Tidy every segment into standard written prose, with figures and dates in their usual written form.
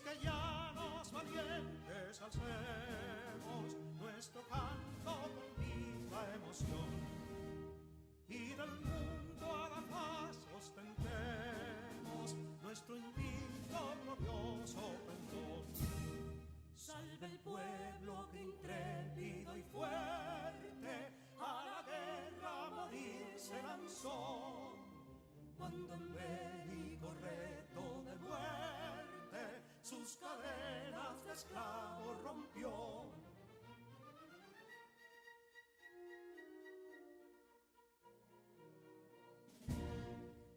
que llanos valientes alcemos nuestro canto con viva emoción, y del mundo a la paz ostentemos nuestro invicto glorioso pendón. Salve el pueblo que intrépido y fuerte a la guerra a morir se lanzó, cuando en bélico reto de muerte sus cadenas de esclavos rompió.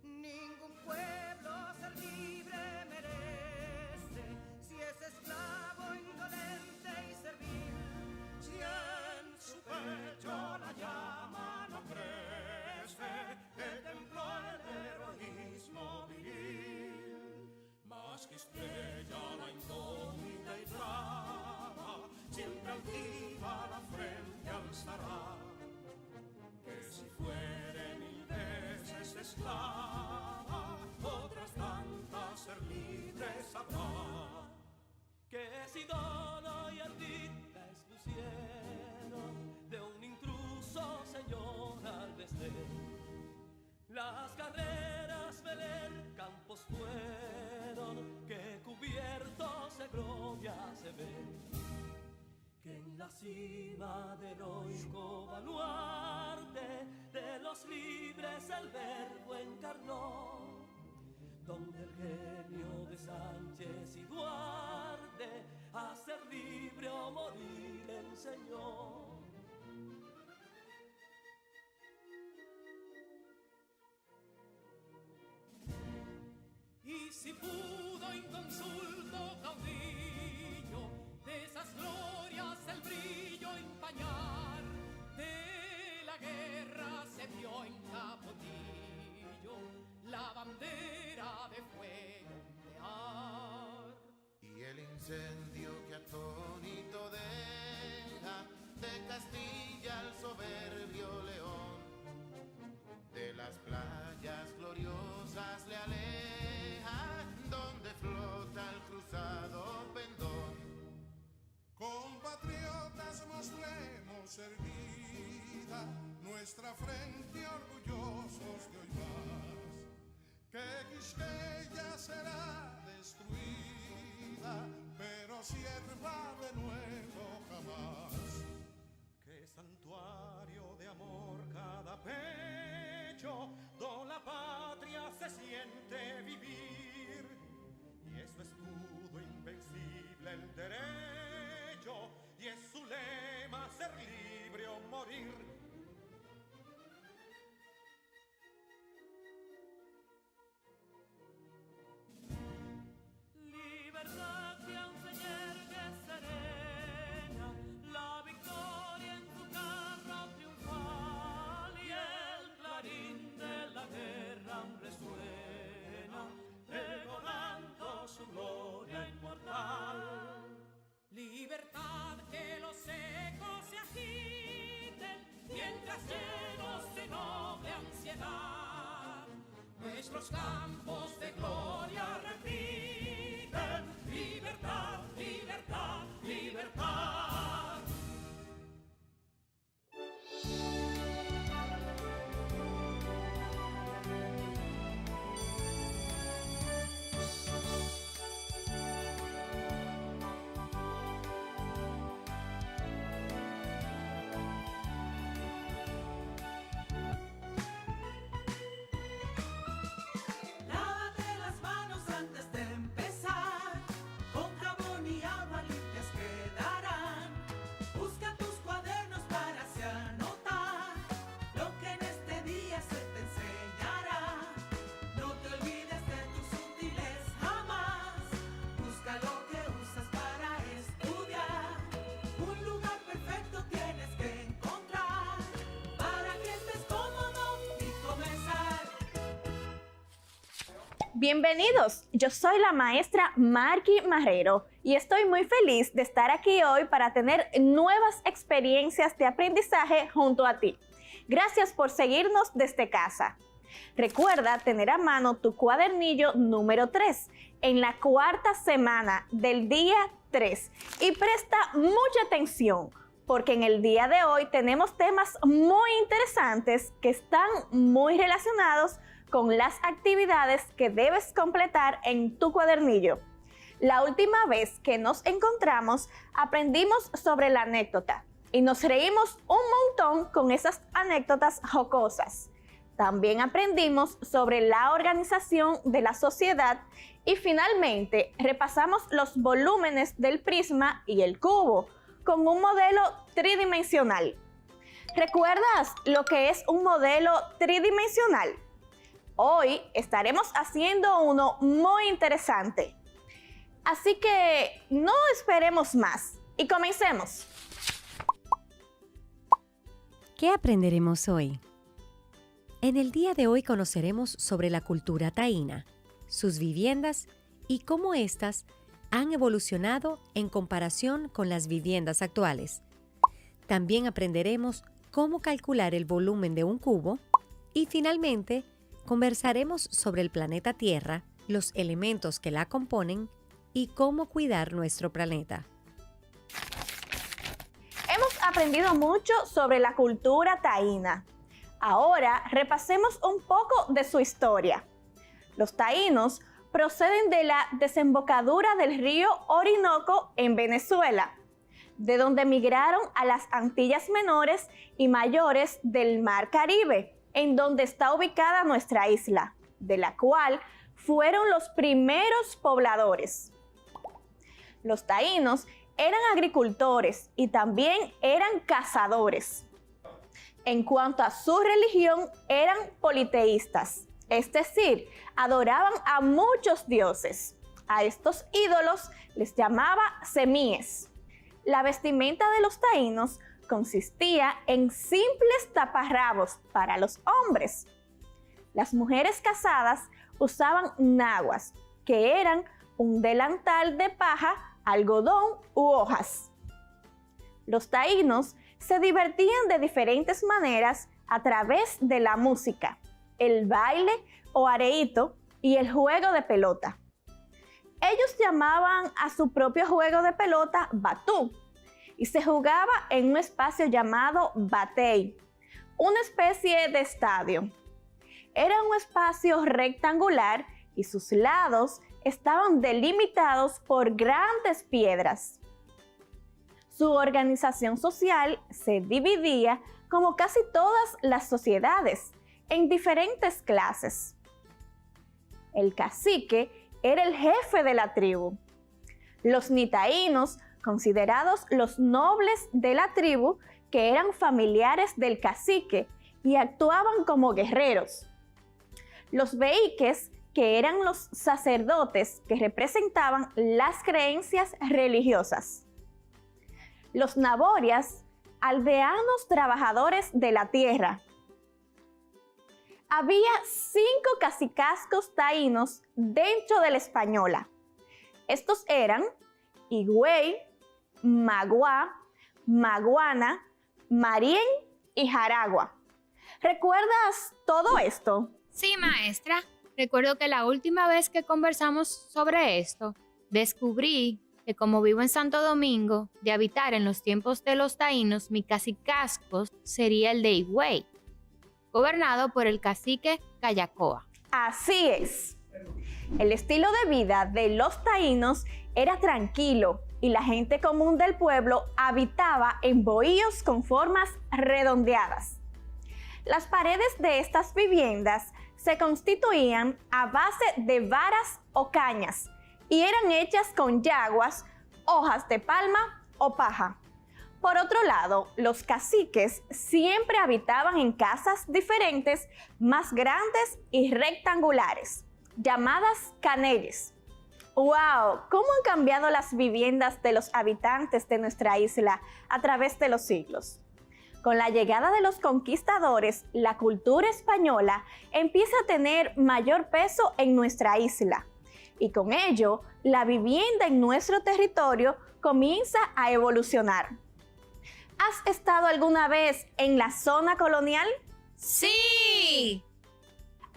Ningún pueblo ser libre merece si es esclavo, indolente y servil. Si en su pecho la llama no crece, que templó el heroísmo viril, más que estrella la incógnita y brava, siempre altiva la frente alzará, que si fuere mil veces esclava, otras tantas ser libre sabrá. Que si Dono y Ardita expusieron de un intruso señor al desdén, las carreras Belén campos fueron que cubiertos de gloria se ven, que en la cima del heroico baluarte de los libres el verbo encarnó, donde el genio de Sánchez y Duarte a ser libre o morir enseñó. Y si pudo inconsulto caudillo de esas glorias el brillo empañar, de la guerra se vio en Capotillo la bandera de fuego ondear. Y el incendio que atónito deja de Castilla al soberbio león, de las playas gloriosas le aleja, donde flota el cruzado pendón. Compatriotas, mostremos erguida nuestra frente orgullosos de hoy más, que Quisqueya será destruida, pero sierva de nuevo jamás. Que santuario de amor cada pecho, do la patria se siente vivir, y es su escudo invencible el derecho, y es su lema ser libre o morir. Libertad que aún se yergue serena, la victoria en su carro triunfal, y el clarín de la guerra resuena, pregonando su gloria inmortal. Libertad, que los ecos se agiten mientras llenos de noble ansiedad nuestros campos de gloria repiten: libertad, libertad, libertad. Lávate las manos antes de empezar, con jabón y agua limpias quedarán. Busca tus cuadernos para así anotar lo que en este día se te enseñará. No te olvides de tus útiles jamás. Busca lo que usas para estudiar. Un lugar perfecto tienes que encontrar para que estés cómodo y comenzar. Bienvenidos, yo soy la maestra Marky Marrero y estoy muy feliz de estar aquí hoy para tener nuevas experiencias de aprendizaje junto a ti. Gracias por seguirnos desde casa. Recuerda tener a mano tu cuadernillo número 3 en la cuarta semana del día 3 y presta mucha atención porque en el día de hoy tenemos temas muy interesantes que están muy relacionados con las actividades que debes completar en tu cuadernillo. La última vez que nos encontramos aprendimos sobre la anécdota y nos reímos un montón con esas anécdotas jocosas. También aprendimos sobre la organización de la sociedad y finalmente repasamos los volúmenes del prisma y el cubo con un modelo tridimensional. ¿Recuerdas lo que es un modelo tridimensional? Hoy estaremos haciendo uno muy interesante. Así que no esperemos más y comencemos. ¿Qué aprenderemos hoy? En el día de hoy conoceremos sobre la cultura taína, sus viviendas y cómo éstas han evolucionado en comparación con las viviendas actuales. También aprenderemos cómo calcular el volumen de un cubo y finalmente conversaremos sobre el planeta Tierra, los elementos que la componen y cómo cuidar nuestro planeta. Hemos aprendido mucho sobre la cultura taína. Ahora repasemos un poco de su historia. Los taínos proceden de la desembocadura del río Orinoco en Venezuela, de donde migraron a las Antillas Menores y Mayores del Mar Caribe, en donde está ubicada nuestra isla, de la cual fueron los primeros pobladores. Los taínos eran agricultores y también eran cazadores. En cuanto a su religión, eran politeístas, es decir, adoraban a muchos dioses. A estos ídolos les llamaba semíes. La vestimenta de los taínos consistía en simples taparrabos para los hombres. Las mujeres casadas usaban naguas, que eran un delantal de paja, algodón u hojas. Los taínos se divertían de diferentes maneras a través de la música, el baile o areíto y el juego de pelota. Ellos llamaban a su propio juego de pelota batú y se jugaba en un espacio llamado batey, una especie de estadio. Era un espacio rectangular y sus lados estaban delimitados por grandes piedras. Su organización social se dividía, como casi todas las sociedades, en diferentes clases. El cacique era el jefe de la tribu. Los nitaínos, considerados los nobles de la tribu, que eran familiares del cacique y actuaban como guerreros. Los beíques, que eran los sacerdotes que representaban las creencias religiosas. Los naborias, aldeanos trabajadores de la tierra. Había 5 cacicazgos taínos dentro de la española. Estos eran Higüey, Magua, Maguana, Marién y Jaragua. ¿Recuerdas todo esto? Sí, maestra. Recuerdo que la última vez que conversamos sobre esto, descubrí que como vivo en Santo Domingo, de habitar en los tiempos de los taínos, mi cacicazgo sería el de Higüey, gobernado por el cacique Cayacoa. Así es. El estilo de vida de los taínos era tranquilo y la gente común del pueblo habitaba en bohíos con formas redondeadas. Las paredes de estas viviendas se constituían a base de varas o cañas y eran hechas con yaguas, hojas de palma o paja. Por otro lado, los caciques siempre habitaban en casas diferentes, más grandes y rectangulares, llamadas canelles. ¡Wow! ¿Cómo han cambiado las viviendas de los habitantes de nuestra isla a través de los siglos? Con la llegada de los conquistadores, la cultura española empieza a tener mayor peso en nuestra isla y con ello, la vivienda en nuestro territorio comienza a evolucionar. ¿Has estado alguna vez en la zona colonial? ¡Sí!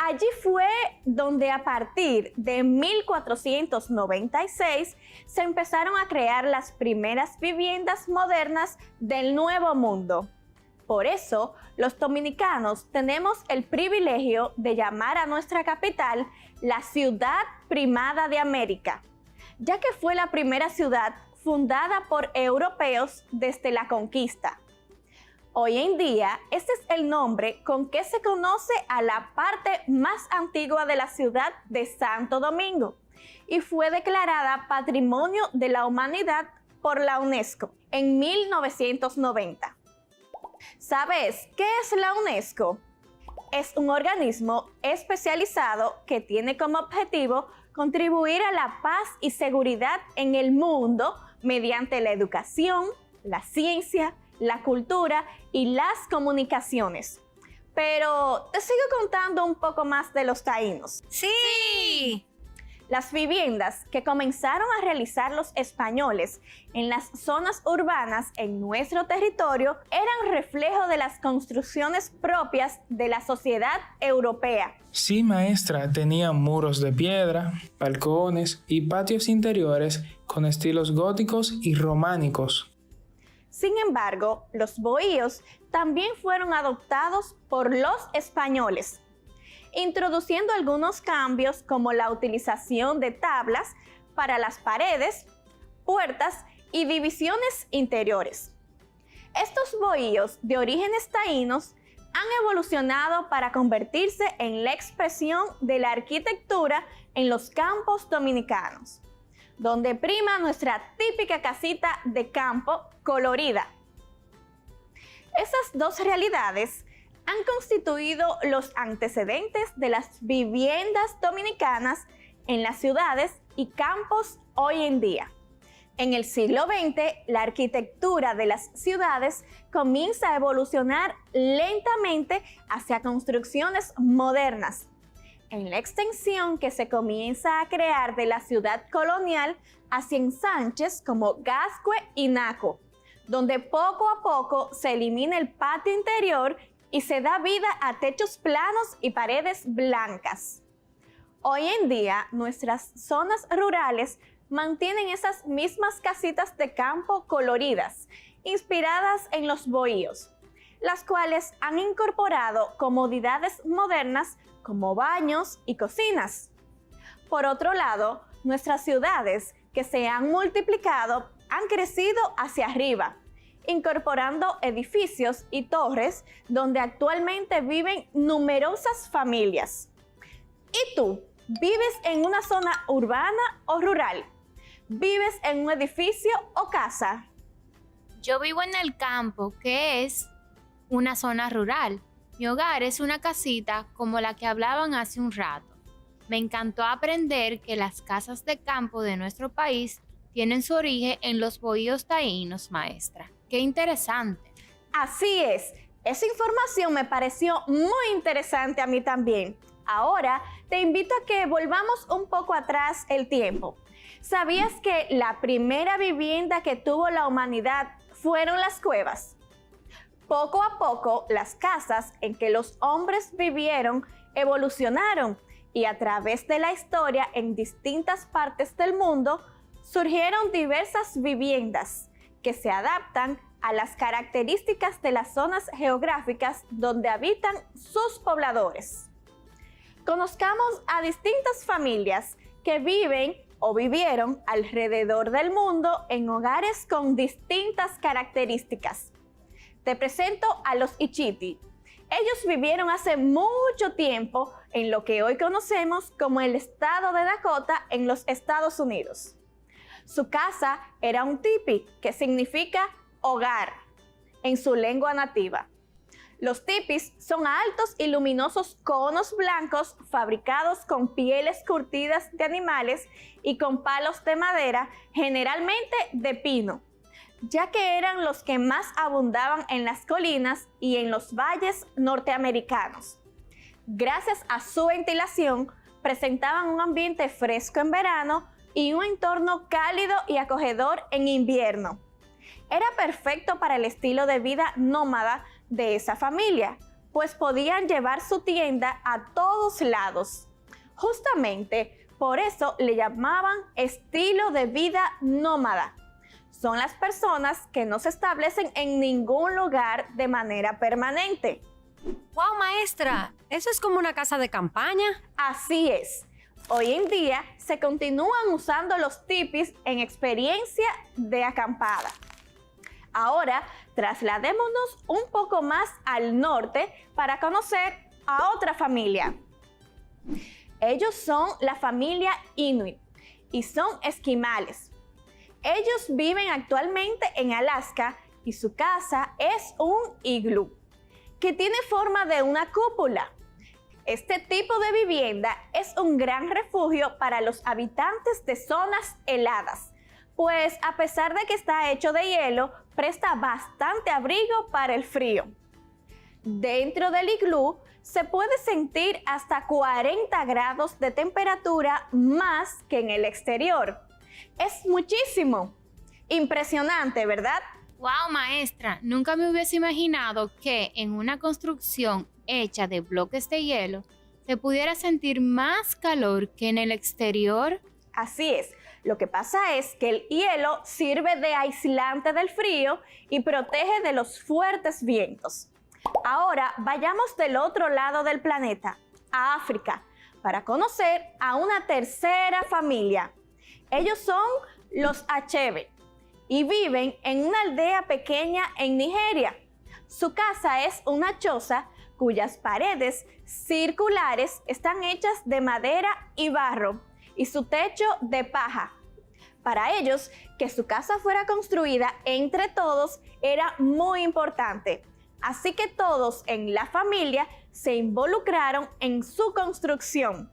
Allí fue donde a partir de 1496 se empezaron a crear las primeras viviendas modernas del Nuevo Mundo. Por eso, los dominicanos tenemos el privilegio de llamar a nuestra capital la ciudad primada de América, ya que fue la primera ciudad fundada por europeos desde la conquista. Hoy en día, este es el nombre con que se conoce a la parte más antigua de la ciudad de Santo Domingo y fue declarada Patrimonio de la Humanidad por la UNESCO en 1990. ¿Sabes qué es la UNESCO? Es un organismo especializado que tiene como objetivo contribuir a la paz y seguridad en el mundo mediante la educación, la ciencia, la cultura y las comunicaciones. Pero te sigo contando un poco más de los taínos. ¡Sí! Las viviendas que comenzaron a realizar los españoles en las zonas urbanas en nuestro territorio eran reflejo de las construcciones propias de la sociedad europea. Sí, maestra, tenían muros de piedra, balcones y patios interiores con estilos góticos y románicos. Sin embargo, los bohíos también fueron adoptados por los españoles, introduciendo algunos cambios como la utilización de tablas para las paredes, puertas y divisiones interiores. Estos bohíos de orígenes taínos han evolucionado para convertirse en la expresión de la arquitectura en los campos dominicanos, donde prima nuestra típica casita de campo colorida. Esas dos realidades han constituido los antecedentes de las viviendas dominicanas en las ciudades y campos hoy en día. En el siglo XX, la arquitectura de las ciudades comienza a evolucionar lentamente hacia construcciones modernas, en la extensión que se comienza a crear de la ciudad colonial hacia ensanches como Gascue y Naco, donde poco a poco se elimina el patio interior y se da vida a techos planos y paredes blancas. Hoy en día, nuestras zonas rurales mantienen esas mismas casitas de campo coloridas, inspiradas en los bohíos, las cuales han incorporado comodidades modernas como baños y cocinas. Por otro lado, nuestras ciudades, que se han multiplicado, han crecido hacia arriba, incorporando edificios y torres donde actualmente viven numerosas familias. ¿Y tú? ¿Vives en una zona urbana o rural? ¿Vives en un edificio o casa? Yo vivo en el campo, que es una zona rural. Mi hogar es una casita como la que hablaban hace un rato. Me encantó aprender que las casas de campo de nuestro país tienen su origen en los bohíos taínos, maestra. ¡Qué interesante! Así es. Esa información me pareció muy interesante a mí también. Ahora te invito a que volvamos un poco atrás el tiempo. ¿Sabías que la primera vivienda que tuvo la humanidad fueron las cuevas? Poco a poco, las casas en que los hombres vivieron evolucionaron y a través de la historia en distintas partes del mundo surgieron diversas viviendas que se adaptan a las características de las zonas geográficas donde habitan sus pobladores. Conozcamos a distintas familias que viven o vivieron alrededor del mundo en hogares con distintas características. Te presento a los Ichiti. Ellos vivieron hace mucho tiempo en lo que hoy conocemos como el estado de Dakota en los Estados Unidos. Su casa era un tipi, que significa hogar en su lengua nativa. Los tipis son altos y luminosos conos blancos fabricados con pieles curtidas de animales y con palos de madera, generalmente de pino, ya que eran los que más abundaban en las colinas y en los valles norteamericanos. Gracias a su ventilación, presentaban un ambiente fresco en verano y un entorno cálido y acogedor en invierno. Era perfecto para el estilo de vida nómada de esa familia, pues podían llevar su tienda a todos lados. Justamente por eso le llamaban estilo de vida nómada. Son las personas que no se establecen en ningún lugar de manera permanente. ¡Wow, maestra! ¿Eso es como una casa de campaña? Así es. Hoy en día se continúan usando los tipis en experiencia de acampada. Ahora, trasladémonos un poco más al norte para conocer a otra familia. Ellos son la familia Inuit y son esquimales. Ellos viven actualmente en Alaska y su casa es un iglú que tiene forma de una cúpula. Este tipo de vivienda es un gran refugio para los habitantes de zonas heladas, pues a pesar de que está hecho de hielo, presta bastante abrigo para el frío. Dentro del iglú se puede sentir hasta 40 grados de temperatura más que en el exterior. Es muchísimo. Impresionante, ¿verdad? ¡Wow, maestra! Nunca me hubiese imaginado que en una construcción hecha de bloques de hielo se pudiera sentir más calor que en el exterior. Así es. Lo que pasa es que el hielo sirve de aislante del frío y protege de los fuertes vientos. Ahora vayamos del otro lado del planeta, a África, para conocer a una tercera familia. Ellos son los Achebe y viven en una aldea pequeña en Nigeria. Su casa es una choza cuyas paredes circulares están hechas de madera y barro y su techo de paja. Para ellos, que su casa fuera construida entre todos era muy importante. Así que todos en la familia se involucraron en su construcción.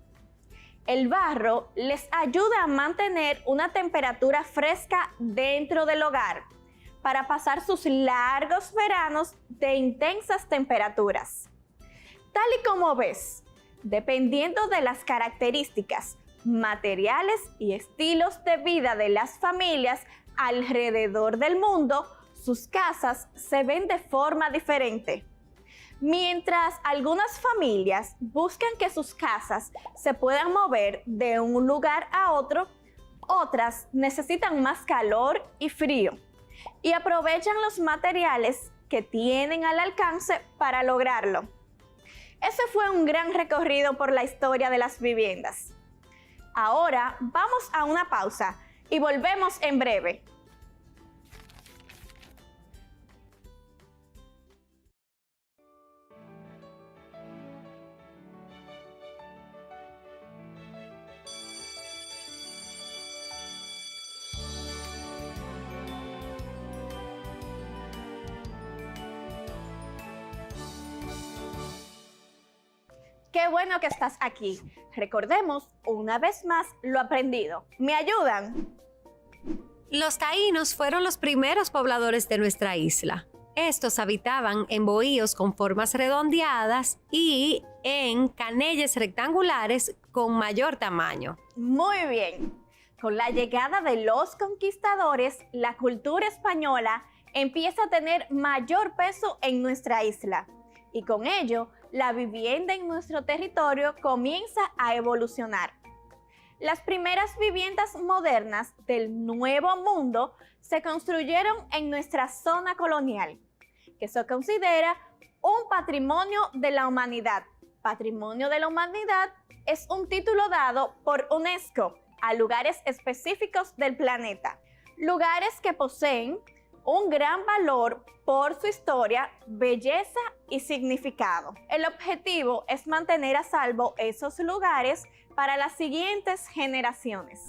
El barro les ayuda a mantener una temperatura fresca dentro del hogar para pasar sus largos veranos de intensas temperaturas. Tal y como ves, dependiendo de las características, materiales y estilos de vida de las familias alrededor del mundo, sus casas se ven de forma diferente. Mientras algunas familias buscan que sus casas se puedan mover de un lugar a otro, otras necesitan más calor y frío y aprovechan los materiales que tienen al alcance para lograrlo. Ese fue un gran recorrido por la historia de las viviendas. Ahora vamos a una pausa y volvemos en breve. Qué bueno que estás aquí. Recordemos una vez más lo aprendido. ¿Me ayudan? Los taínos fueron los primeros pobladores de nuestra isla. Estos habitaban en bohíos con formas redondeadas y en canelles rectangulares con mayor tamaño. Muy bien. Con la llegada de los conquistadores, la cultura española empieza a tener mayor peso en nuestra isla. Y con ello, la vivienda en nuestro territorio comienza a evolucionar. Las primeras viviendas modernas del Nuevo Mundo se construyeron en nuestra zona colonial, que se considera un patrimonio de la humanidad. Patrimonio de la humanidad es un título dado por UNESCO a lugares específicos del planeta, lugares que poseen un gran valor por su historia, belleza y significado. El objetivo es mantener a salvo esos lugares para las siguientes generaciones.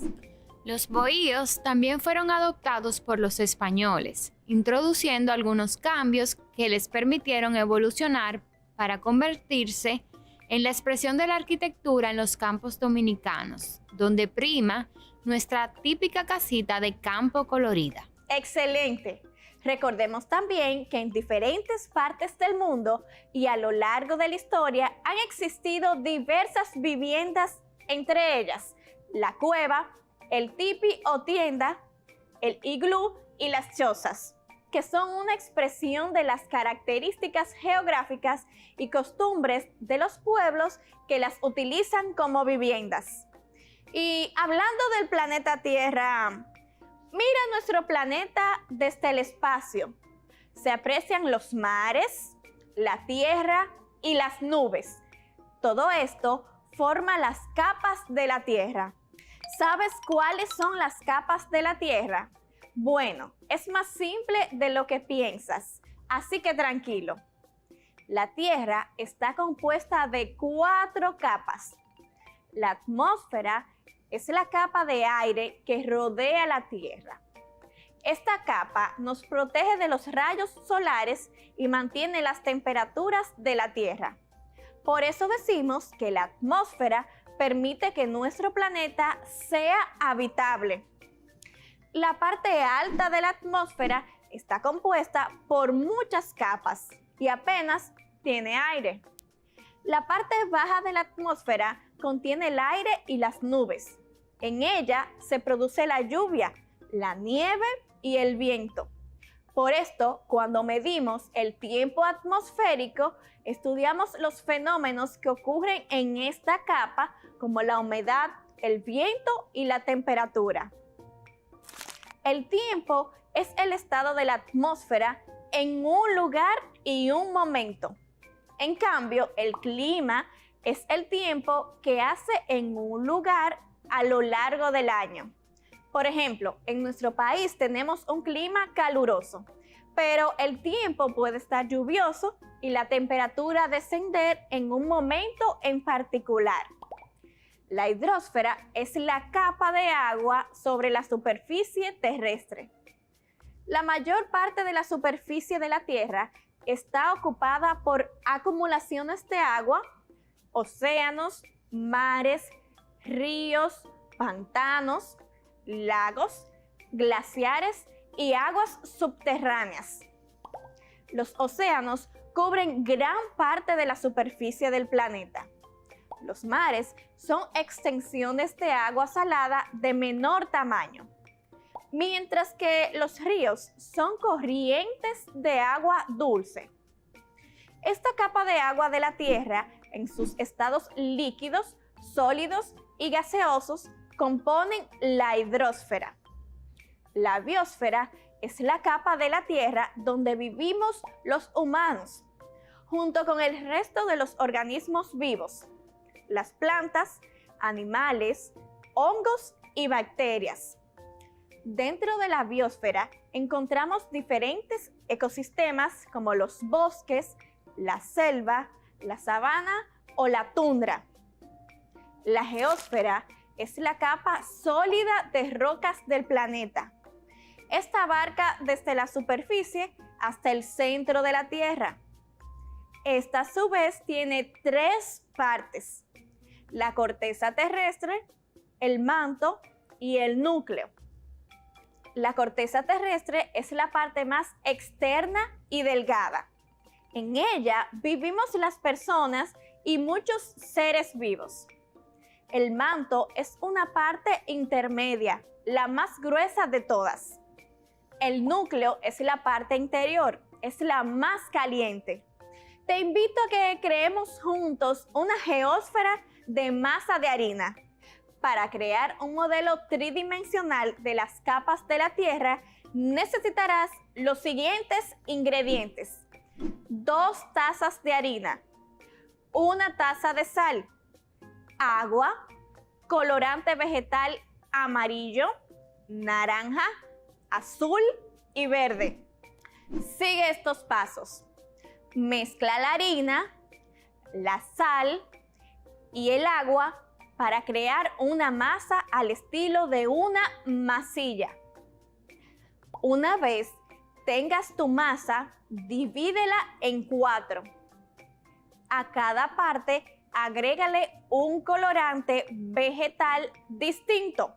Los bohíos también fueron adoptados por los españoles, introduciendo algunos cambios que les permitieron evolucionar para convertirse en la expresión de la arquitectura en los campos dominicanos, donde prima nuestra típica casita de campo colorida. ¡Excelente! Recordemos también que en diferentes partes del mundo y a lo largo de la historia han existido diversas viviendas, entre ellas la cueva, el tipi o tienda, el iglú y las chozas, que son una expresión de las características geográficas y costumbres de los pueblos que las utilizan como viviendas. Y hablando del planeta Tierra, mira nuestro planeta desde el espacio. Se aprecian los mares, la tierra y las nubes. Todo esto forma las capas de la Tierra. ¿Sabes cuáles son las capas de la Tierra? Bueno, es más simple de lo que piensas, así que tranquilo. La Tierra está compuesta de 4 capas. La atmósfera es la capa de aire que rodea la Tierra. Esta capa nos protege de los rayos solares y mantiene las temperaturas de la Tierra. Por eso decimos que la atmósfera permite que nuestro planeta sea habitable. La parte alta de la atmósfera está compuesta por muchas capas y apenas tiene aire. La parte baja de la atmósfera contiene el aire y las nubes. En ella se produce la lluvia, la nieve y el viento. Por esto, cuando medimos el tiempo atmosférico, estudiamos los fenómenos que ocurren en esta capa, como la humedad, el viento y la temperatura. El tiempo es el estado de la atmósfera en un lugar y un momento. En cambio, el clima es el tiempo que hace en un lugar a lo largo del año. Por ejemplo, en nuestro país tenemos un clima caluroso, pero el tiempo puede estar lluvioso y la temperatura descender en un momento en particular. La hidrosfera es la capa de agua sobre la superficie terrestre. La mayor parte de la superficie de la Tierra está ocupada por acumulaciones de agua, océanos, mares, ríos, pantanos, lagos, glaciares y aguas subterráneas. Los océanos cubren gran parte de la superficie del planeta. Los mares son extensiones de agua salada de menor tamaño, mientras que los ríos son corrientes de agua dulce. Esta capa de agua de la Tierra, en sus estados líquidos, sólidos y gaseosos, componen la hidrosfera. La biosfera es la capa de la Tierra donde vivimos los humanos, junto con el resto de los organismos vivos, las plantas, animales, hongos y bacterias. Dentro de la biosfera encontramos diferentes ecosistemas como los bosques, la selva, la sabana o la tundra. La geósfera es la capa sólida de rocas del planeta. Esta abarca desde la superficie hasta el centro de la Tierra. Esta a su vez tiene 3 partes: la corteza terrestre, el manto y el núcleo. La corteza terrestre es la parte más externa y delgada. En ella vivimos las personas y muchos seres vivos. El manto es una parte intermedia, la más gruesa de todas. El núcleo es la parte interior, es la más caliente. Te invito a que creemos juntos una geósfera de masa de harina. Para crear un modelo tridimensional de las capas de la Tierra, necesitarás los siguientes ingredientes: 2 tazas de harina, 1 taza de sal, agua, colorante vegetal amarillo, naranja, azul y verde. Sigue estos pasos. Mezcla la harina, la sal y el agua para crear una masa al estilo de una masilla. Una vez tengas tu masa, divídela en 4. A cada parte agrégale un colorante vegetal distinto.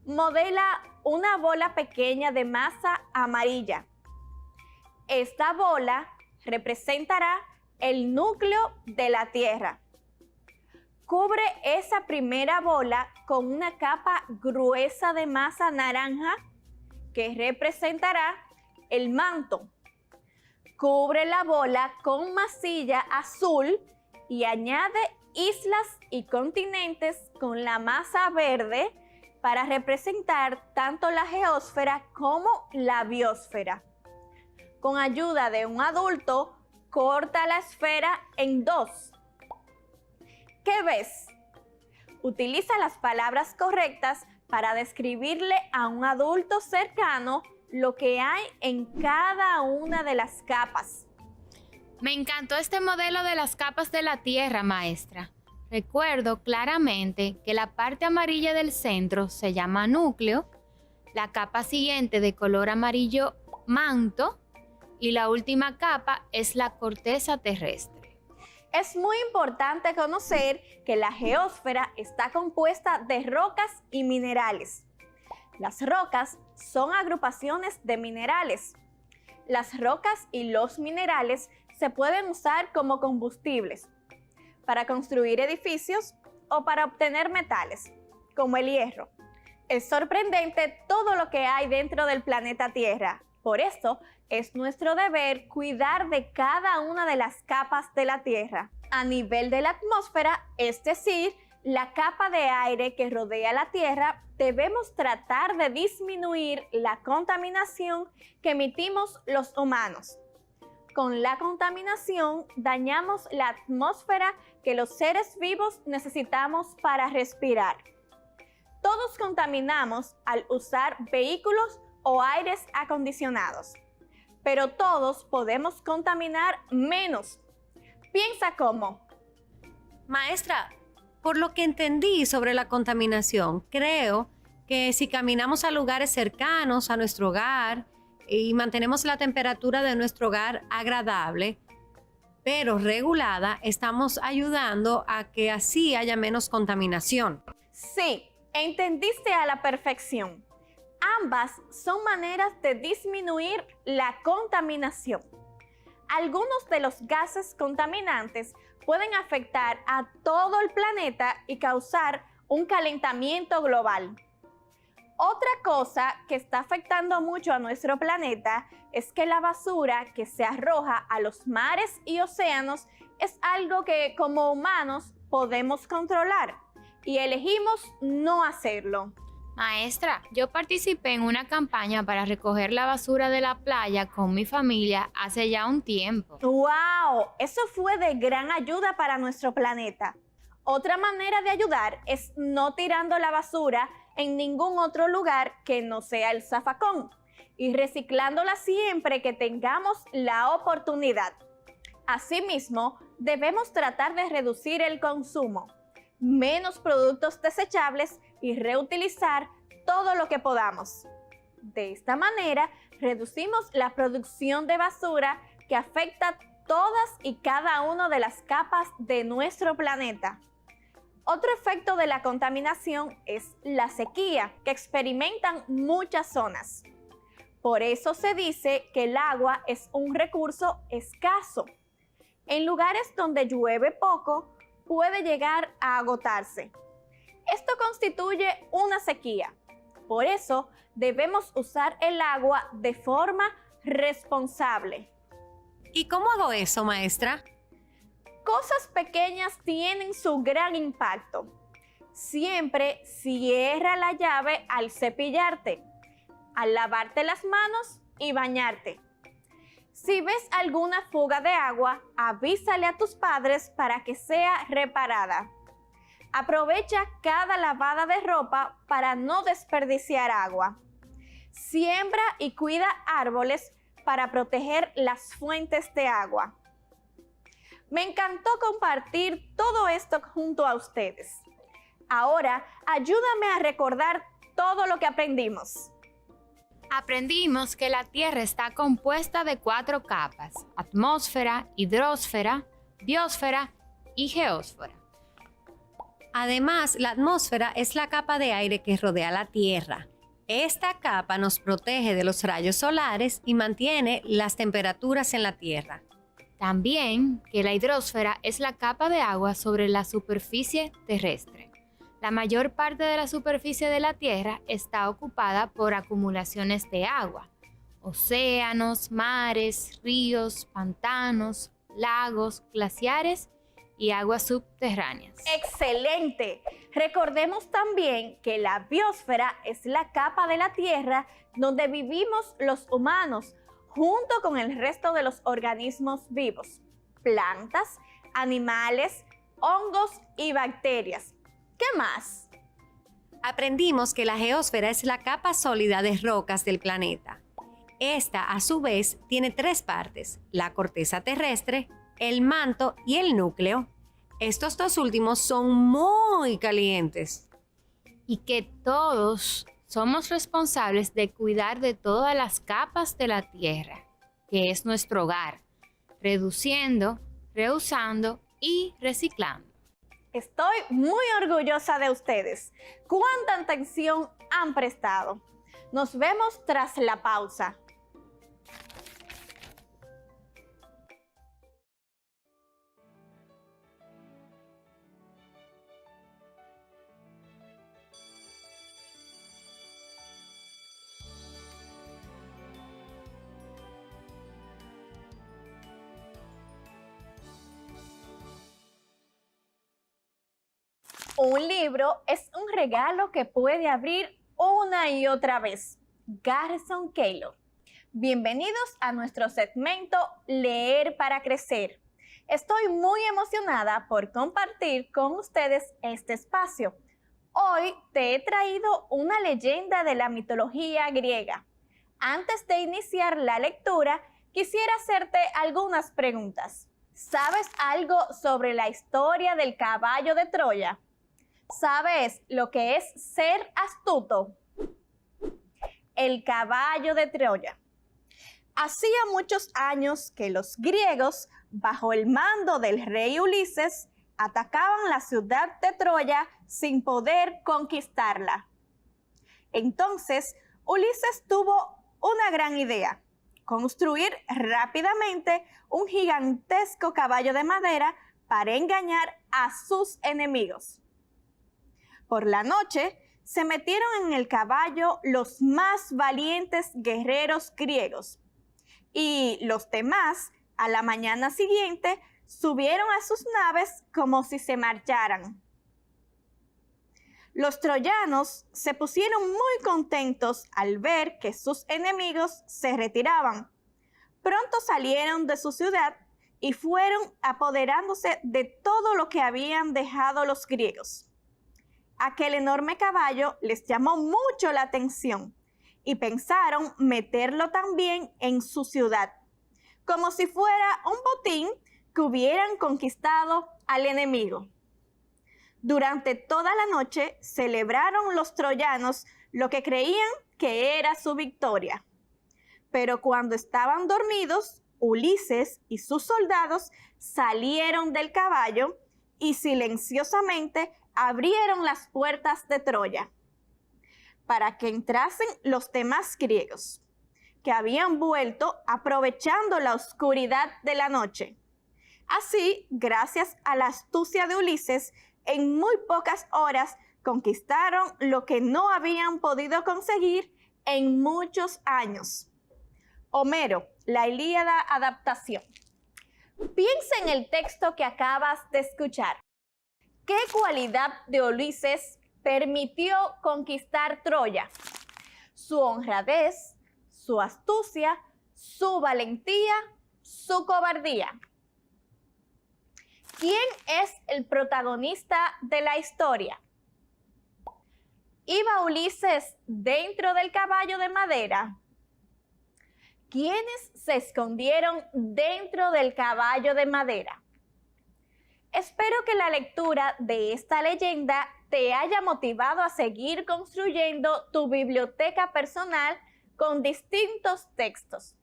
Modela una bola pequeña de masa amarilla. Esta bola representará el núcleo de la Tierra. Cubre esa primera bola con una capa gruesa de masa naranja que representará el manto. Cubre la bola con masilla azul y añade islas y continentes con la masa verde para representar tanto la geósfera como la biosfera. Con ayuda de un adulto, corta la esfera en 2. ¿Qué ves? Utiliza las palabras correctas para describirle a un adulto cercano lo que hay en cada una de las capas. Me encantó este modelo de las capas de la Tierra, maestra. Recuerdo claramente que la parte amarilla del centro se llama núcleo, la capa siguiente de color amarillo manto y la última capa es la corteza terrestre. Es muy importante conocer que la geósfera está compuesta de rocas y minerales. Las rocas son agrupaciones de minerales. Las rocas y los minerales se pueden usar como combustibles para construir edificios o para obtener metales, como el hierro. Es sorprendente todo lo que hay dentro del planeta Tierra. Por eso es nuestro deber cuidar de cada una de las capas de la Tierra. A nivel de la atmósfera, es decir, la capa de aire que rodea la Tierra, debemos tratar de disminuir la contaminación que emitimos los humanos. Con la contaminación dañamos la atmósfera que los seres vivos necesitamos para respirar. Todos contaminamos al usar vehículos o aires acondicionados, pero todos podemos contaminar menos. Piensa cómo. Maestra, por lo que entendí sobre la contaminación, creo que si caminamos a lugares cercanos a nuestro hogar y mantenemos la temperatura de nuestro hogar agradable, pero regulada, estamos ayudando a que así haya menos contaminación. Sí, entendiste a la perfección. Ambas son maneras de disminuir la contaminación. Algunos de los gases contaminantes pueden afectar a todo el planeta y causar un calentamiento global. Otra cosa que está afectando mucho a nuestro planeta es que la basura que se arroja a los mares y océanos es algo que como humanos podemos controlar y elegimos no hacerlo. Maestra, yo participé en una campaña para recoger la basura de la playa con mi familia hace ya un tiempo. ¡Wow! Eso fue de gran ayuda para nuestro planeta. Otra manera de ayudar es no tirando la basura en ningún otro lugar que no sea el zafacón y reciclándola siempre que tengamos la oportunidad. Asimismo, debemos tratar de reducir el consumo, menos productos desechables y reutilizar todo lo que podamos. De esta manera, reducimos la producción de basura que afecta todas y cada una de las capas de nuestro planeta. Otro efecto de la contaminación es la sequía, que experimentan muchas zonas. Por eso se dice que el agua es un recurso escaso. En lugares donde llueve poco, puede llegar a agotarse. Esto constituye una sequía. Por eso debemos usar el agua de forma responsable. ¿Y cómo hago eso, maestra? Cosas pequeñas tienen su gran impacto. Siempre cierra la llave al cepillarte, al lavarte las manos y bañarte. Si ves alguna fuga de agua, avísale a tus padres para que sea reparada. Aprovecha cada lavada de ropa para no desperdiciar agua. Siembra y cuida árboles para proteger las fuentes de agua. Me encantó compartir todo esto junto a ustedes. Ahora, ayúdame a recordar todo lo que aprendimos. Aprendimos que la Tierra está compuesta de 4 capas: atmósfera, hidrosfera, biosfera y geósfera. Además, la atmósfera es la capa de aire que rodea la Tierra. Esta capa nos protege de los rayos solares y mantiene las temperaturas en la Tierra. También que la hidrosfera es la capa de agua sobre la superficie terrestre. La mayor parte de la superficie de la Tierra está ocupada por acumulaciones de agua, océanos, mares, ríos, pantanos, lagos, glaciares y aguas subterráneas. ¡Excelente! Recordemos también que la biosfera es la capa de la Tierra donde vivimos los humanos, junto con el resto de los organismos vivos, plantas, animales, hongos y bacterias. ¿Qué más? Aprendimos que la geósfera es la capa sólida de rocas del planeta. Esta, a su vez, tiene 3 partes: la corteza terrestre, el manto y el núcleo. Estos 2 últimos son muy calientes. Y que todos somos responsables de cuidar de todas las capas de la Tierra, que es nuestro hogar, reduciendo, reusando y reciclando. Estoy muy orgullosa de ustedes. ¿Cuánta atención han prestado? Nos vemos tras la pausa. Un libro es un regalo que puede abrir una y otra vez. Garrison Keillor. Bienvenidos a nuestro segmento Leer para Crecer. Estoy muy emocionada por compartir con ustedes este espacio. Hoy te he traído una leyenda de la mitología griega. Antes de iniciar la lectura, quisiera hacerte algunas preguntas. ¿Sabes algo sobre la historia del caballo de Troya? ¿Sabes lo que es ser astuto? El caballo de Troya. Hacía muchos años que los griegos, bajo el mando del rey Ulises, atacaban la ciudad de Troya sin poder conquistarla. Entonces, Ulises tuvo una gran idea: construir rápidamente un gigantesco caballo de madera para engañar a sus enemigos. Por la noche, se metieron en el caballo los más valientes guerreros griegos, y los demás, a la mañana siguiente, subieron a sus naves como si se marcharan. Los troyanos se pusieron muy contentos al ver que sus enemigos se retiraban. Pronto salieron de su ciudad y fueron apoderándose de todo lo que habían dejado los griegos. Aquel enorme caballo les llamó mucho la atención y pensaron meterlo también en su ciudad, como si fuera un botín que hubieran conquistado al enemigo. Durante toda la noche celebraron los troyanos lo que creían que era su victoria. Pero cuando estaban dormidos, Ulises y sus soldados salieron del caballo y silenciosamente abrieron las puertas de Troya para que entrasen los demás griegos, que habían vuelto aprovechando la oscuridad de la noche. Así, gracias a la astucia de Ulises, en muy pocas horas conquistaron lo que no habían podido conseguir en muchos años. Homero, la Ilíada adaptación. Piensa en el texto que acabas de escuchar. ¿Qué cualidad de Ulises permitió conquistar Troya? Su honradez, su astucia, su valentía, su cobardía. ¿Quién es el protagonista de la historia? ¿Iba Ulises dentro del caballo de madera? ¿Quiénes se escondieron dentro del caballo de madera? Espero que la lectura de esta leyenda te haya motivado a seguir construyendo tu biblioteca personal con distintos textos.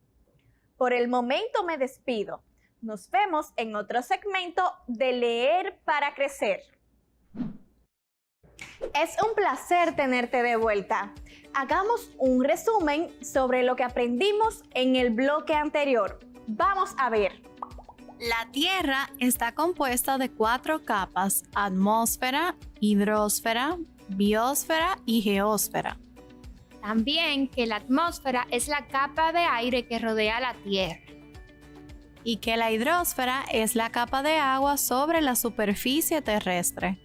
Por el momento me despido. Nos vemos en otro segmento de Leer para Crecer. Es un placer tenerte de vuelta. Hagamos un resumen sobre lo que aprendimos en el bloque anterior. Vamos a ver. La Tierra está compuesta de 4 capas: atmósfera, hidrosfera, biosfera y geósfera. También que la atmósfera es la capa de aire que rodea la Tierra. Y que la hidrosfera es la capa de agua sobre la superficie terrestre.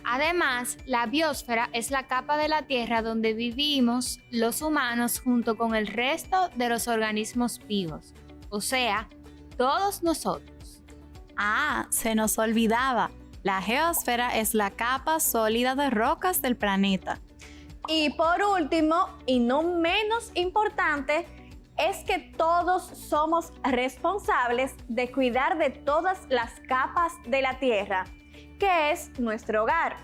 Además, la biosfera es la capa de la Tierra donde vivimos los humanos junto con el resto de los organismos vivos, o sea, todos nosotros. Ah, se nos olvidaba. La geósfera es la capa sólida de rocas del planeta. Y por último, y no menos importante, es que todos somos responsables de cuidar de todas las capas de la Tierra, que es nuestro hogar,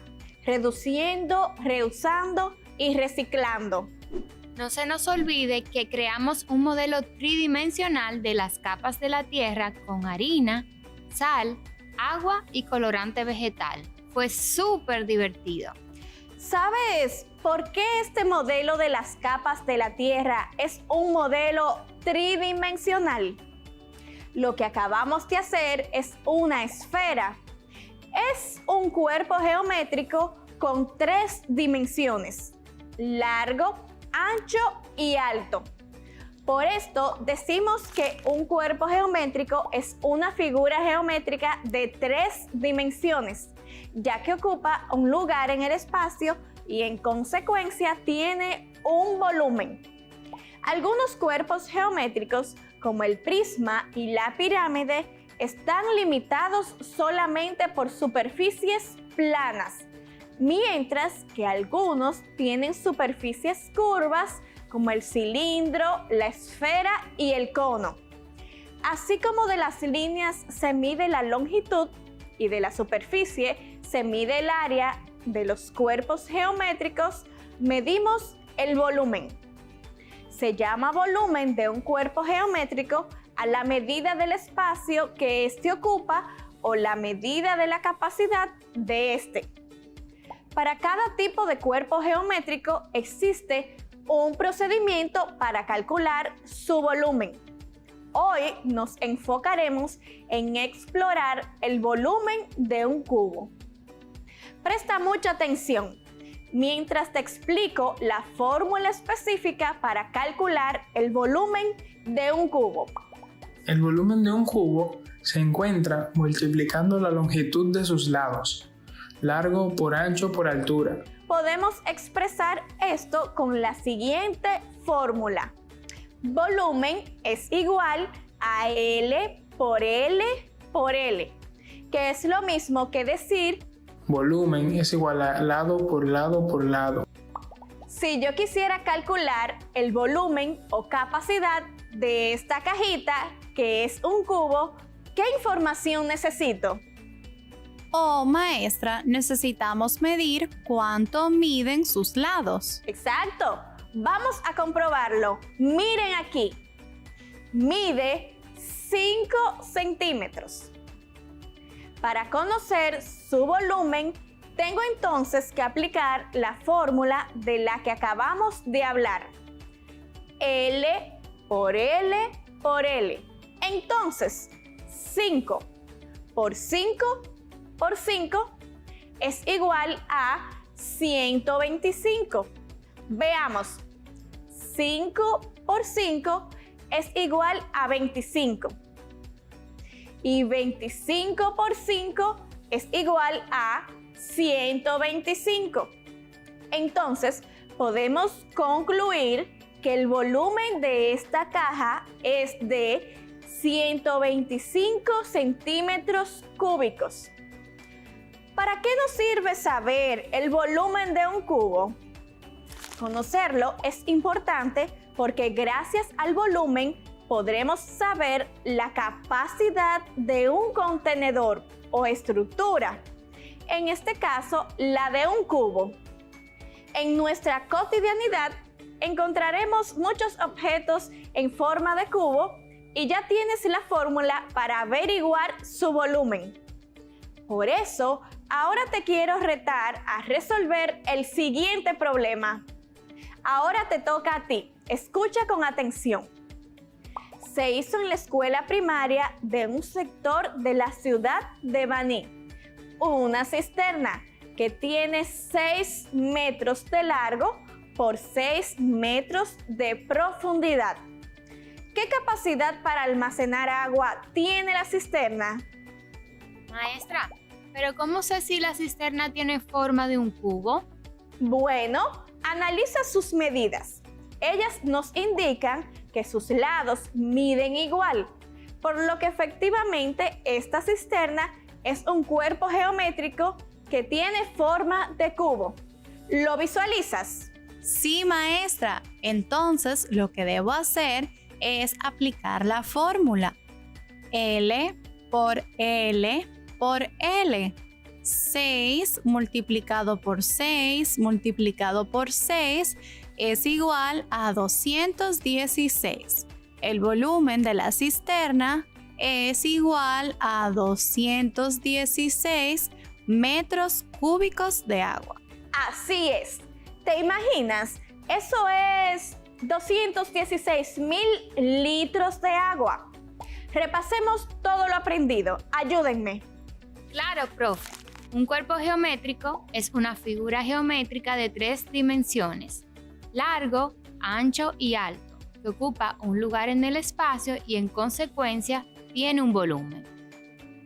reduciendo, reusando y reciclando. No se nos olvide que creamos un modelo tridimensional de las capas de la Tierra con harina, sal, agua y colorante vegetal. Fue súper divertido. ¿Sabes por qué este modelo de las capas de la Tierra es un modelo tridimensional? Lo que acabamos de hacer es una esfera. Es un cuerpo geométrico con 3 dimensiones: largo, ancho y alto. Por esto decimos que un cuerpo geométrico es una figura geométrica de 3 dimensiones, ya que ocupa un lugar en el espacio y en consecuencia tiene un volumen. Algunos cuerpos geométricos, como el prisma y la pirámide, están limitados solamente por superficies planas, mientras que algunos tienen superficies curvas, como el cilindro, la esfera y el cono. Así como de las líneas se mide la longitud y de la superficie se mide el área de los cuerpos geométricos, medimos el volumen. Se llama volumen de un cuerpo geométrico a la medida del espacio que éste ocupa o la medida de la capacidad de éste. Para cada tipo de cuerpo geométrico existe un procedimiento para calcular su volumen. Hoy nos enfocaremos en explorar el volumen de un cubo. Presta mucha atención mientras te explico la fórmula específica para calcular el volumen de un cubo. El volumen de un cubo se encuentra multiplicando la longitud de sus lados, largo por ancho por altura. Podemos expresar esto con la siguiente fórmula. Volumen es igual a L por L por L, que es lo mismo que decir volumen es igual a lado por lado por lado. Si yo quisiera calcular el volumen o capacidad de esta cajita, que es un cubo, ¿qué información necesito? Oh, maestra, necesitamos medir cuánto miden sus lados. Exacto. Vamos a comprobarlo. Miren aquí. Mide 5 centímetros. Para conocer su volumen, tengo entonces que aplicar la fórmula de la que acabamos de hablar. L por L por L. Entonces, 5 por 5 por 5 es igual a 125. Veamos, 5 por 5 es igual a 25. Y 25 por 5 es igual a 125. Entonces, podemos concluir que el volumen de esta caja es de 125 centímetros cúbicos. ¿Para qué nos sirve saber el volumen de un cubo? Conocerlo es importante porque gracias al volumen podremos saber la capacidad de un contenedor o estructura, en este caso la de un cubo. En nuestra cotidianidad encontraremos muchos objetos en forma de cubo y ya tienes la fórmula para averiguar su volumen. Por eso, ahora te quiero retar a resolver el siguiente problema. Ahora te toca a ti. Escucha con atención. Se hizo en la escuela primaria de un sector de la ciudad de Baní una cisterna que tiene 6 metros de largo por 6 metros de profundidad. ¿Qué capacidad para almacenar agua tiene la cisterna? Maestra, ¿pero cómo sé si la cisterna tiene forma de un cubo? Bueno, analiza sus medidas. Ellas nos indican que sus lados miden igual, por lo que efectivamente esta cisterna es un cuerpo geométrico que tiene forma de cubo. ¿Lo visualizas? Sí, maestra. Entonces, lo que debo hacer es aplicar la fórmula. L por L por L. 6 multiplicado por 6 multiplicado por 6 es igual a 216. El volumen de la cisterna es igual a 216 metros cúbicos de agua. Así es. ¿Te imaginas? Eso es 216.000 litros de agua. Repasemos todo lo aprendido. Ayúdenme. Claro, profe. Un cuerpo geométrico es una figura geométrica de 3 dimensiones: largo, ancho y alto, que ocupa un lugar en el espacio y en consecuencia tiene un volumen.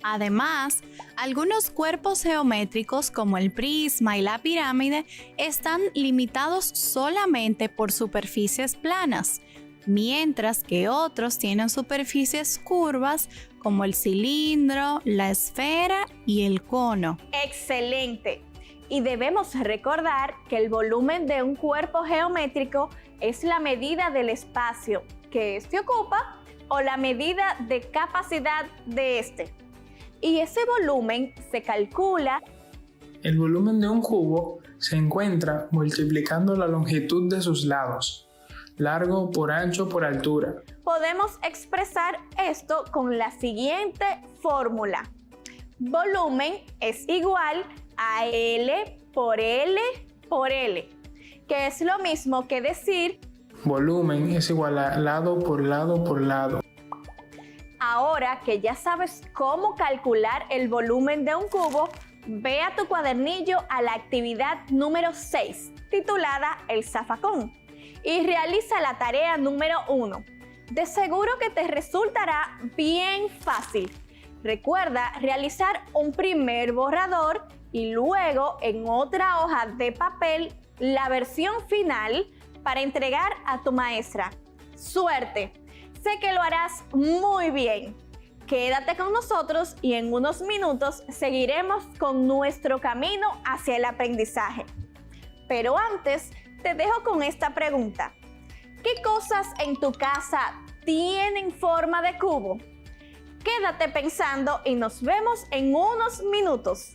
Además, algunos cuerpos geométricos como el prisma y la pirámide están limitados solamente por superficies planas, mientras que otros tienen superficies curvas como el cilindro, la esfera y el cono. ¡Excelente! Y debemos recordar que el volumen de un cuerpo geométrico es la medida del espacio que éste ocupa o la medida de capacidad de éste. Y ese volumen se calcula. El volumen de un cubo se encuentra multiplicando la longitud de sus lados, largo por ancho por altura. Podemos expresar esto con la siguiente fórmula. Volumen es igual a L por L por L, que es lo mismo que decir volumen es igual a lado por lado por lado. Ahora que ya sabes cómo calcular el volumen de un cubo, ve a tu cuadernillo a la actividad número 6, titulada El zafacón, y realiza la tarea número 1. De seguro que te resultará bien fácil. Recuerda realizar un primer borrador y luego en otra hoja de papel la versión final para entregar a tu maestra. ¡Suerte! Sé que lo harás muy bien. Quédate con nosotros y en unos minutos seguiremos con nuestro camino hacia el aprendizaje. Pero antes, te dejo con esta pregunta. ¿Qué cosas en tu casa tienen forma de cubo? Quédate pensando y nos vemos en unos minutos.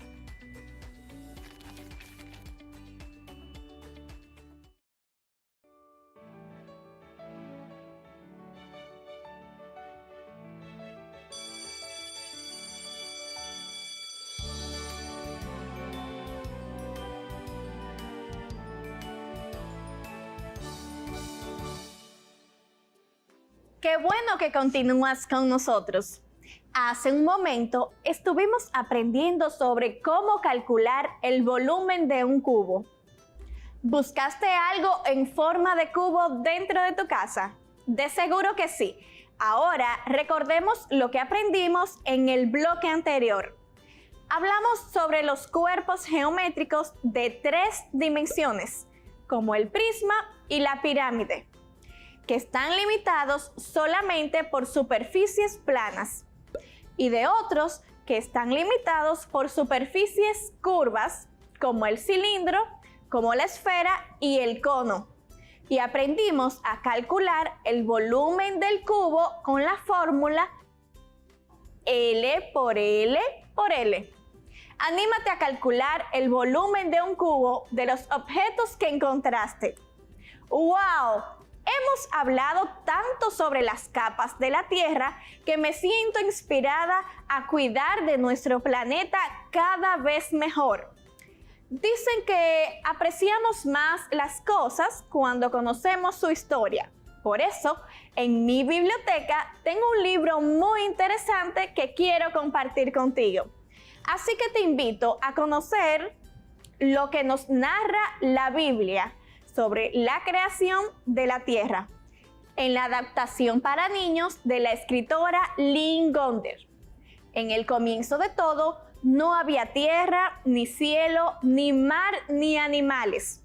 Qué bueno que continúas con nosotros. Hace un momento estuvimos aprendiendo sobre cómo calcular el volumen de un cubo. ¿Buscaste algo en forma de cubo dentro de tu casa? De seguro que sí. Ahora recordemos lo que aprendimos en el bloque anterior. Hablamos sobre los cuerpos geométricos de 3 dimensiones, como el prisma y la pirámide, que están limitados solamente por superficies planas, y de otros que están limitados por superficies curvas, como el cilindro, como la esfera y el cono. Y aprendimos a calcular el volumen del cubo con la fórmula L por L por L. Anímate a calcular el volumen de un cubo de los objetos que encontraste. ¡Wow! Hemos hablado tanto sobre las capas de la Tierra que me siento inspirada a cuidar de nuestro planeta cada vez mejor. Dicen que apreciamos más las cosas cuando conocemos su historia. Por eso, en mi biblioteca tengo un libro muy interesante que quiero compartir contigo. Así que te invito a conocer lo que nos narra la Biblia sobre la creación de la tierra, en la adaptación para niños de la escritora Lynn Gonder. En el comienzo de todo, no había tierra, ni cielo, ni mar, ni animales.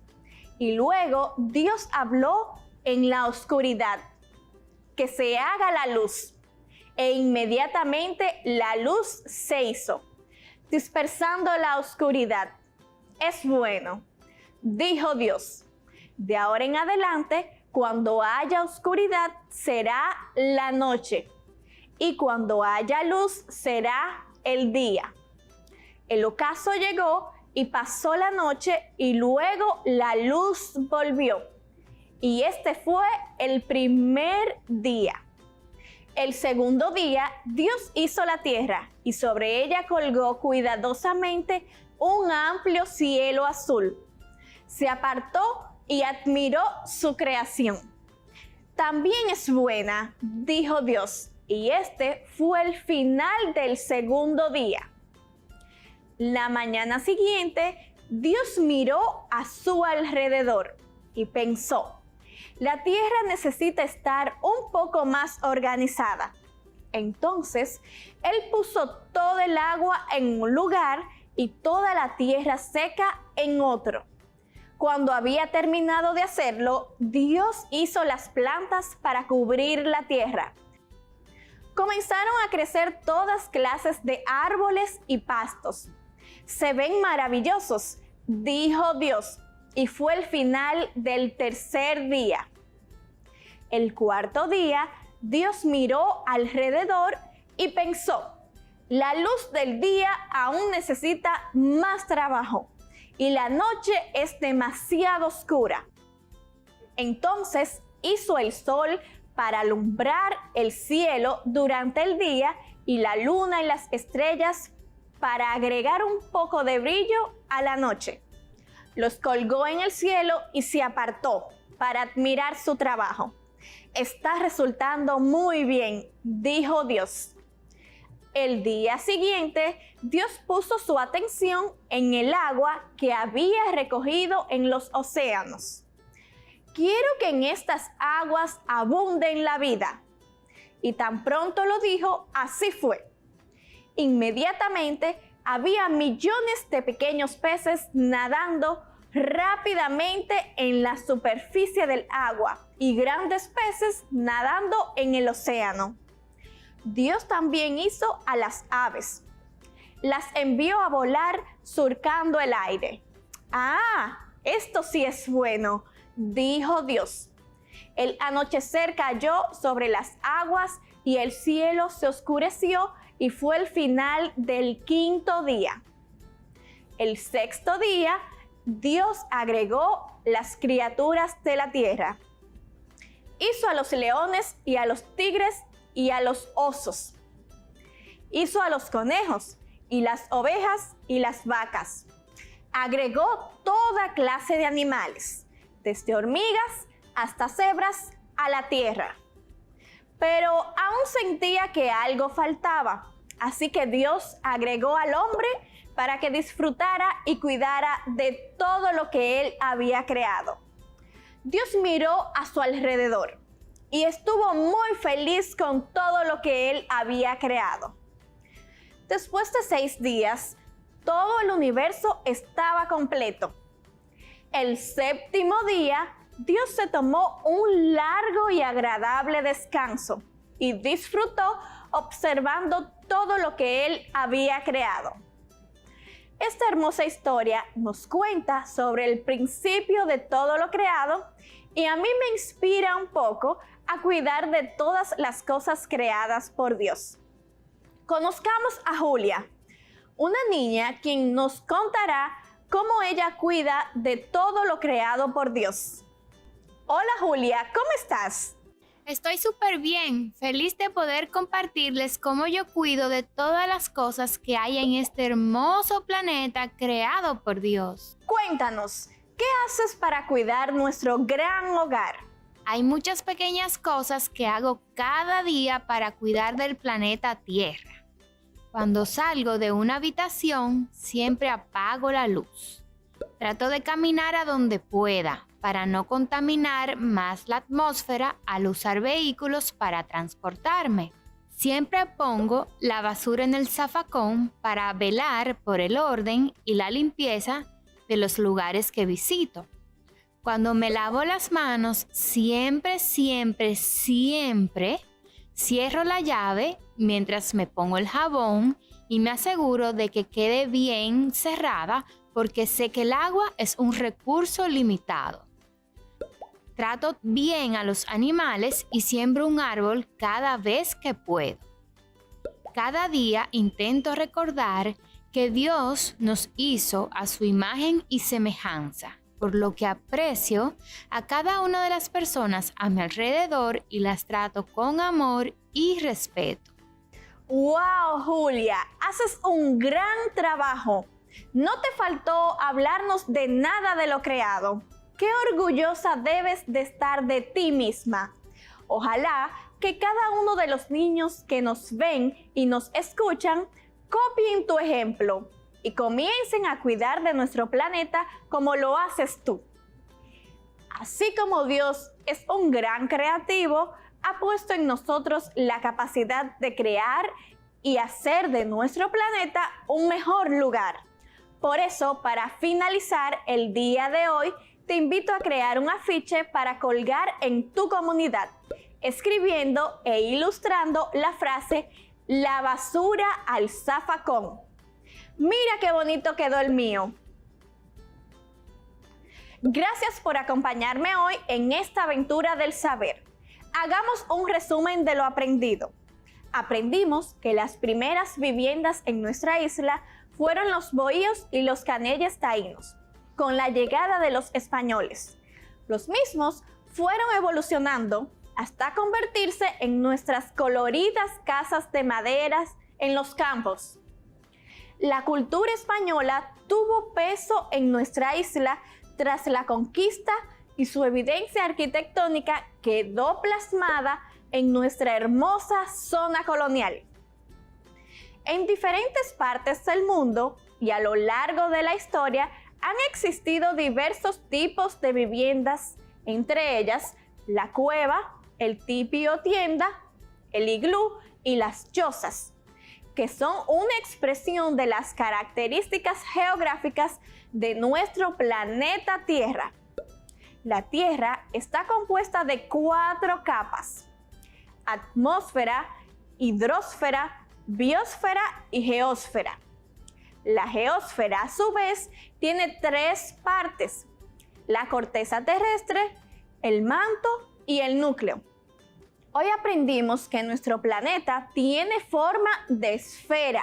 Y luego Dios habló en la oscuridad, que se haga la luz. E inmediatamente la luz se hizo, dispersando la oscuridad. Es bueno, dijo Dios. De ahora en adelante, cuando haya oscuridad, será la noche, y cuando haya luz, será el día. El ocaso llegó y pasó la noche, y luego la luz volvió. Y este fue el primer día. El segundo día, Dios hizo la tierra, y sobre ella colgó cuidadosamente un amplio cielo azul. Se apartó y admiró su creación. También es buena, dijo Dios, y este fue el final del segundo día. La mañana siguiente, Dios miró a su alrededor y pensó: la tierra necesita estar un poco más organizada. Entonces, Él puso todo el agua en un lugar y toda la tierra seca en otro. Cuando había terminado de hacerlo, Dios hizo las plantas para cubrir la tierra. Comenzaron a crecer todas clases de árboles y pastos. Se ven maravillosos, dijo Dios, y fue el final del tercer día. El cuarto día, Dios miró alrededor y pensó: la luz del día aún necesita más trabajo y la noche es demasiado oscura. Entonces hizo el sol para alumbrar el cielo durante el día y la luna y las estrellas para agregar un poco de brillo a la noche. Los colgó en el cielo y se apartó para admirar su trabajo. Está resultando muy bien, dijo Dios. El día siguiente, Dios puso su atención en el agua que había recogido en los océanos. Quiero que en estas aguas abunde la vida. Y tan pronto lo dijo, así fue. Inmediatamente había millones de pequeños peces nadando rápidamente en la superficie del agua y grandes peces nadando en el océano. Dios también hizo a las aves. Las envió a volar surcando el aire. ¡Ah! Esto sí es bueno, dijo Dios. El anochecer cayó sobre las aguas y el cielo se oscureció y fue el final del quinto día. El sexto día, Dios agregó las criaturas de la tierra. Hizo a los leones y a los tigres y a los osos. Hizo a los conejos y las ovejas y las vacas. Agregó toda clase de animales, desde hormigas hasta cebras, a la tierra. Pero aún sentía que algo faltaba, así que Dios agregó al hombre para que disfrutara y cuidara de todo lo que él había creado. Dios miró a su alrededor y estuvo muy feliz con todo lo que él había creado. Después de 6 días, todo el universo estaba completo. El séptimo día, Dios se tomó un largo y agradable descanso y disfrutó observando todo lo que él había creado. Esta hermosa historia nos cuenta sobre el principio de todo lo creado y a mí me inspira un poco a cuidar de todas las cosas creadas por Dios. Conozcamos a Julia, una niña quien nos contará cómo ella cuida de todo lo creado por Dios. Hola Julia, ¿cómo estás? Estoy súper bien, feliz de poder compartirles cómo yo cuido de todas las cosas que hay en este hermoso planeta creado por Dios. Cuéntanos, ¿qué haces para cuidar nuestro gran hogar? Hay muchas pequeñas cosas que hago cada día para cuidar del planeta Tierra. Cuando salgo de una habitación, siempre apago la luz. Trato de caminar a donde pueda, para no contaminar más la atmósfera al usar vehículos para transportarme. Siempre pongo la basura en el zafacón para velar por el orden y la limpieza de los lugares que visito. Cuando me lavo las manos, siempre cierro la llave mientras me pongo el jabón y me aseguro de que quede bien cerrada porque sé que el agua es un recurso limitado. Trato bien a los animales y siembro un árbol cada vez que puedo. Cada día intento recordar que Dios nos hizo a su imagen y semejanza, por lo que aprecio a cada una de las personas a mi alrededor y las trato con amor y respeto. ¡Wow, Julia! Haces un gran trabajo. No te faltó hablarnos de nada de lo creado. ¡Qué orgullosa debes de estar de ti misma! Ojalá que cada uno de los niños que nos ven y nos escuchan copien tu ejemplo y comiencen a cuidar de nuestro planeta como lo haces tú. Así como Dios es un gran creativo, ha puesto en nosotros la capacidad de crear y hacer de nuestro planeta un mejor lugar. Por eso, para finalizar el día de hoy, te invito a crear un afiche para colgar en tu comunidad, escribiendo e ilustrando la frase "La basura al zafacón". Mira qué bonito quedó el mío. Gracias por acompañarme hoy en esta aventura del saber. Hagamos un resumen de lo aprendido. Aprendimos que las primeras viviendas en nuestra isla fueron los bohíos y los caneyes taínos, con la llegada de los españoles. Los mismos fueron evolucionando hasta convertirse en nuestras coloridas casas de maderas en los campos. La cultura española tuvo peso en nuestra isla tras la conquista y su evidencia arquitectónica quedó plasmada en nuestra hermosa zona colonial. En diferentes partes del mundo y a lo largo de la historia han existido diversos tipos de viviendas, entre ellas la cueva, el tipi o tienda, el iglú y las chozas, que son una expresión de las características geográficas de nuestro planeta Tierra. La Tierra está compuesta de 4 capas: atmósfera, hidrosfera, biosfera y geósfera. La geósfera, a su vez, tiene 3 partes: la corteza terrestre, el manto y el núcleo. Hoy aprendimos que nuestro planeta tiene forma de esfera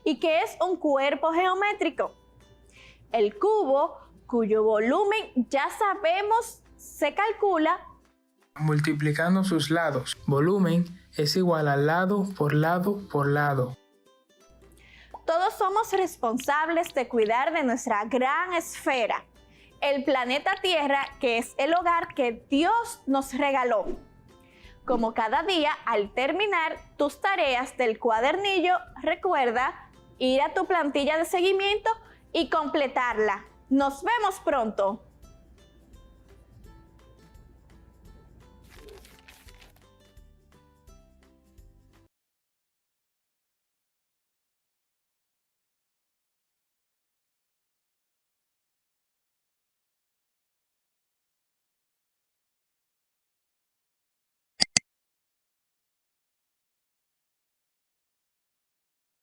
y que es un cuerpo geométrico. El cubo, cuyo volumen ya sabemos se calcula multiplicando sus lados. Volumen es igual a lado por lado por lado. Todos somos responsables de cuidar de nuestra gran esfera, el planeta Tierra, que es el hogar que Dios nos regaló. Como cada día, al terminar tus tareas del cuadernillo, recuerda ir a tu plantilla de seguimiento y completarla. ¡Nos vemos pronto!